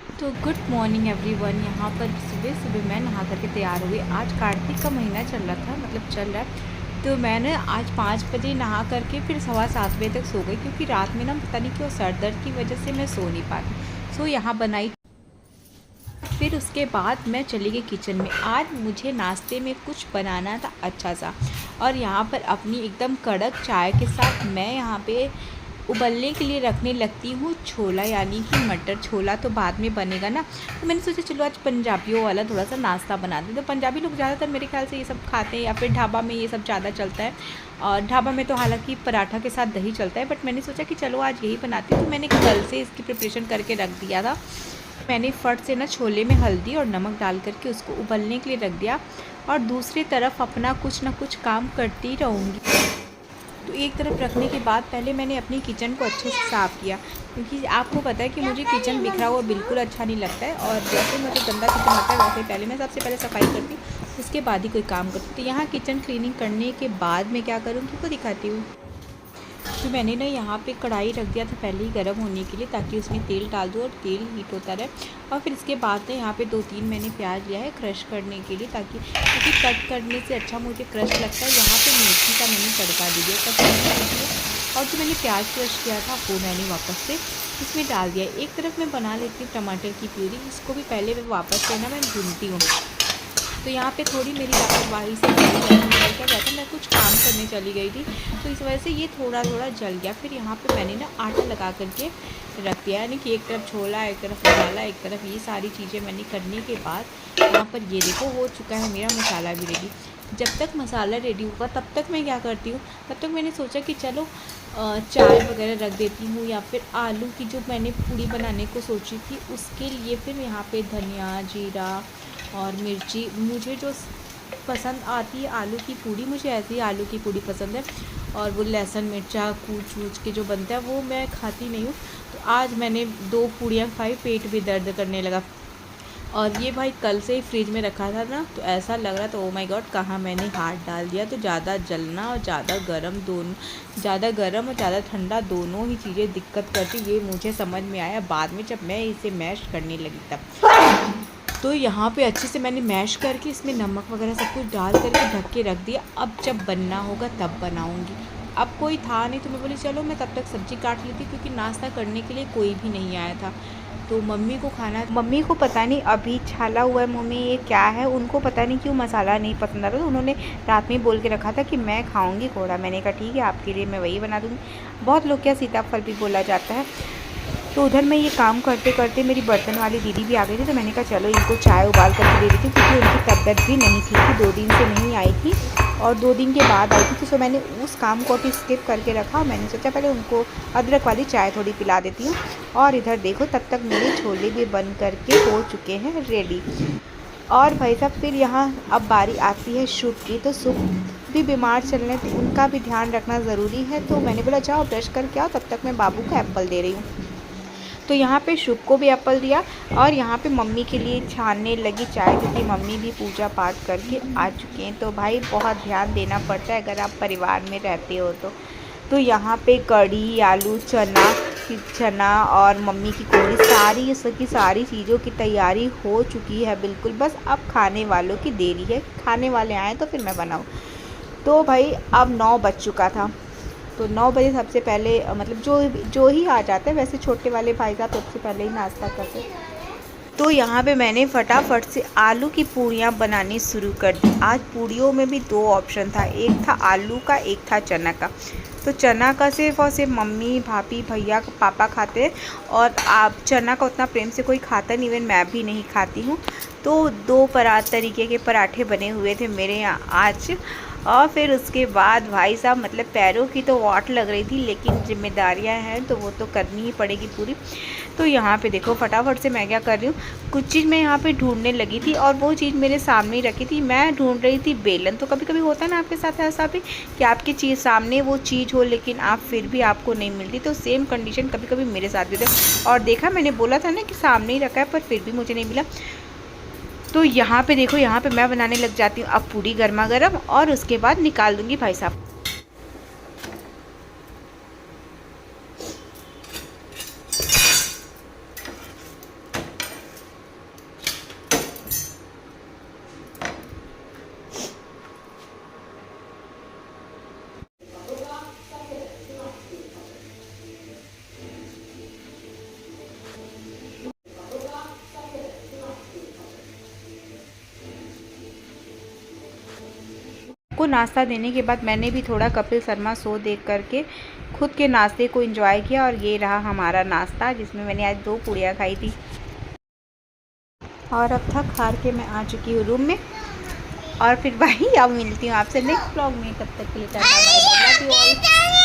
तो good morning everyone. यहाँ पर सुबह सुबह मैं नहा करके तैयार हुई। आज कार्तिक का महीना चल रहा था, मतलब चल रहा है। तो मैंने आज 5 बजे नहा करके फिर 7:15 बजे तक सो गई, क्योंकि रात में ना पता नहीं क्यों सर दर्द की वजह से मैं सो नहीं पाती। सो यहाँ बनाई। फिर उसके बाद मैं चली गई किचन में। आज मुझे नाश्ते में कुछ बनाना था अच्छा सा। और यहाँ पर अपनी एकदम कड़क चाय के साथ मैं यहाँ पे उबलने के लिए रखने लगती हूँ छोला, यानी कि मटर। छोला तो बाद में बनेगा ना, तो मैंने सोचा चलो आज पंजाबियों वाला थोड़ा सा नाश्ता बना दें। तो पंजाबी लोग ज़्यादातर मेरे ख्याल से ये सब खाते हैं, या फिर ढाबा में ये सब ज़्यादा चलता है। और ढाबा में तो हालांकि पराठा के साथ दही चलता है, बट मैंने सोचा कि चलो आज यही बनाती हूँ। तो मैंने कल से इसकी प्रिपरेशन करके रख दिया था। मैंने फट से ना छोले में हल्दी और नमक डाल करके उसको उबलने के लिए रख दिया, और दूसरी तरफ अपना कुछ ना कुछ काम करती रहूँगी। तो एक तरफ रखने के बाद पहले मैंने अपनी किचन को अच्छे से साफ़ किया, क्योंकि आपको पता है कि मुझे किचन बिखरा हुआ बिल्कुल अच्छा नहीं लगता है। और जैसे मुझे गंदा किचन लगता है, वैसे पहले मैं सबसे पहले सफाई करती हूँ, उसके बाद ही कोई काम करती। तो यहाँ किचन क्लीनिंग करने के बाद मैं क्या करूँगी वो दिखाती हूँ। तो मैंने ना यहाँ पे कढ़ाई रख दिया था पहले ही गर्म होने के लिए, ताकि उसमें तेल डाल दूँ और तेल हीट होता रहे। और फिर इसके बाद ना यहाँ पे 2-3 मैंने प्याज लिया है क्रश करने के लिए, ताकि क्योंकि कट करने से अच्छा मुझे क्रश लगता है। यहाँ पे मेथी का मैंने तड़का दे दिया, कट करने के लिए। और जो मैंने प्याज क्रश किया था वो मैंने वापस से इसमें डाल दिया। एक तरफ मैं बना लेती हूँ टमाटर की प्यूरी, इसको भी पहले मैं वापस से ना मैं भूनती हूँ। तो यहाँ पे थोड़ी मेरी लापरवाही से क्या गया था, मैं कुछ काम करने चली गई थी, तो इस वजह से ये थोड़ा थोड़ा जल गया। फिर यहाँ पे मैंने ना आटा लगा करके रख दिया, यानी कि एक तरफ छोला, एक तरफ मसाला, एक तरफ ये सारी चीज़ें मैंने करने के बाद यहाँ पर ये देखो हो चुका है मेरा मसाला भी रेडी। जब तक मसाला रेडी होगा तब तक मैं क्या करती हूँ, तब तक मैंने सोचा कि चलो चाय वगैरह रख देती हूँ, या फिर आलू की जो मैंने पूड़ी बनाने को सोची थी उसके लिए फिर यहाँ पे धनिया, जीरा और मिर्ची, मुझे जो पसंद आती है आलू की पूड़ी, मुझे ऐसी आलू की पूड़ी पसंद है। और वो लहसुन मिर्चा कूच वूच के जो बनता है वो मैं खाती नहीं हूँ। तो आज मैंने 2 पूड़ियाँ खाई, पेट भी दर्द करने लगा। और ये भाई कल से ही फ्रिज में रखा था ना, तो ऐसा लग रहा था ओ माय गॉड कहाँ मैंने हाथ डाल दिया। तो ज़्यादा जलना और ज़्यादा गर्म दोनों, ज़्यादा गर्म और ज़्यादा ठंडा दोनों ही चीज़ें दिक्कत करती, ये मुझे समझ में आया बाद में जब मैं इसे मैश करने लगी तब। तो यहाँ पे अच्छे से मैंने मैश करके इसमें नमक वगैरह सब कुछ डाल करके ढक के रख दिया। अब जब बनना होगा तब बनाऊँगी। अब कोई था नहीं, तो मैं बोली चलो मैं तब तक सब्ज़ी काट लेती, क्योंकि नाश्ता करने के लिए कोई भी नहीं आया था। तो मम्मी को खाना, मम्मी को पता नहीं अभी छाला हुआ है मुँह में ये क्या है, उनको पता नहीं क्यों मसाला नहीं पसंद आ रहा। तो उन्होंने रात में बोल के रखा था कि मैं खाऊंगी कोड़ा। मैंने कहा ठीक है आपके लिए मैं वही बना दूँगी। बहुत लोग क्या सीताफल भी बोला जाता है। तो उधर मैं ये काम करते करते मेरी बर्तन वाली दीदी भी आ गई थी, तो मैंने कहा चलो इनको चाय उबाल करके दे देती हूँ, क्योंकि उनकी तबीयत भी नहीं ठीक थी, 2 दिन से नहीं आई थी और 2 दिन के बाद आई थी। तो सो मैंने उस काम को भी स्किप करके रखा, और मैंने सोचा पहले उनको अदरक वाली चाय थोड़ी पिला देती हूँ। और इधर देखो तब तक मेरे छोले भी बन करके हो चुके हैं रेडी। और भाई साहब फिर यहाँ अब बारी आती है शुभ की। तो शुभ भी बीमार चल रहे हैं, तो उनका भी ध्यान रखना ज़रूरी है। तो मैंने बोला जाओ ब्रश करके आओ, तब तक मैं बाबू को एप्पल दे रही हूँ। तो यहाँ पे शुभ को भी एप्पल दिया, और यहाँ पे मम्मी के लिए छानने लगी चाय, क्योंकि मम्मी भी पूजा पाठ करके आ चुके हैं। तो भाई बहुत ध्यान देना पड़ता है अगर आप परिवार में रहते हो तो। यहाँ पे कढ़ी, आलू, चना और मम्मी की कोरी, सारी चीज़ों की तैयारी हो चुकी है बिल्कुल। बस अब खाने वालों की देरी है, खाने वाले आएँ तो फिर मैं बनाऊँ। तो भाई अब 9 बज चुका था। तो 9 बजे सबसे पहले मतलब जो ही आ जाते हैं, वैसे छोटे वाले भाई साहब सबसे पहले ही नाश्ता करते हैं। तो यहाँ पे मैंने फटाफट से आलू की पूड़ियाँ बनानी शुरू कर दी। आज पूड़ियों में भी 2 ऑप्शन था, एक था आलू का, एक था चना का। तो चना का सिर्फ और सिर्फ मम्मी, भाभी, भैया, पापा खाते हैं, और आप चना का उतना प्रेम से कोई खाता नहीं, इवन मैं भी नहीं खाती हूँ। तो 2 तरीके के पराठे बने हुए थे मेरे यहाँ आज। और फिर उसके बाद भाई साहब मतलब पैरों की तो वाट लग रही थी, लेकिन जिम्मेदारियां हैं तो वो तो करनी ही पड़ेगी पूरी। तो यहाँ पे देखो फटाफट से मैं क्या कर रही हूँ, कुछ चीज़ मैं यहाँ पे ढूंढने लगी थी, और वो चीज़ मेरे सामने ही रखी थी। मैं ढूंढ रही थी बेलन। तो कभी कभी होता है ना आपके साथ ऐसा भी कि आपकी चीज़ सामने वो चीज़ हो, लेकिन आप फिर भी आपको नहीं मिलती। तो सेम कंडीशन कभी कभी मेरे साथ भी था। और देखा मैंने बोला था ना कि सामने ही रखा है, पर फिर भी मुझे नहीं मिला। तो यहाँ पे देखो, यहाँ पे मैं बनाने लग जाती हूँ अब पूरी गर्मा गर्म, और उसके बाद निकाल दूँगी भाई साहब। सबको नाश्ता देने के बाद मैंने भी थोड़ा कपिल शर्मा शो देख करके खुद के नाश्ते को एंजॉय किया। और ये रहा हमारा नाश्ता, जिसमें मैंने आज 2 पूड़ियाँ खाई थी। और अब थक हार के मैं आ चुकी हूँ रूम में। और फिर भाई अब मिलती हूँ आपसे नेक्स्ट ब्लॉग में। तब तक के लिए tata bye bye, love you all.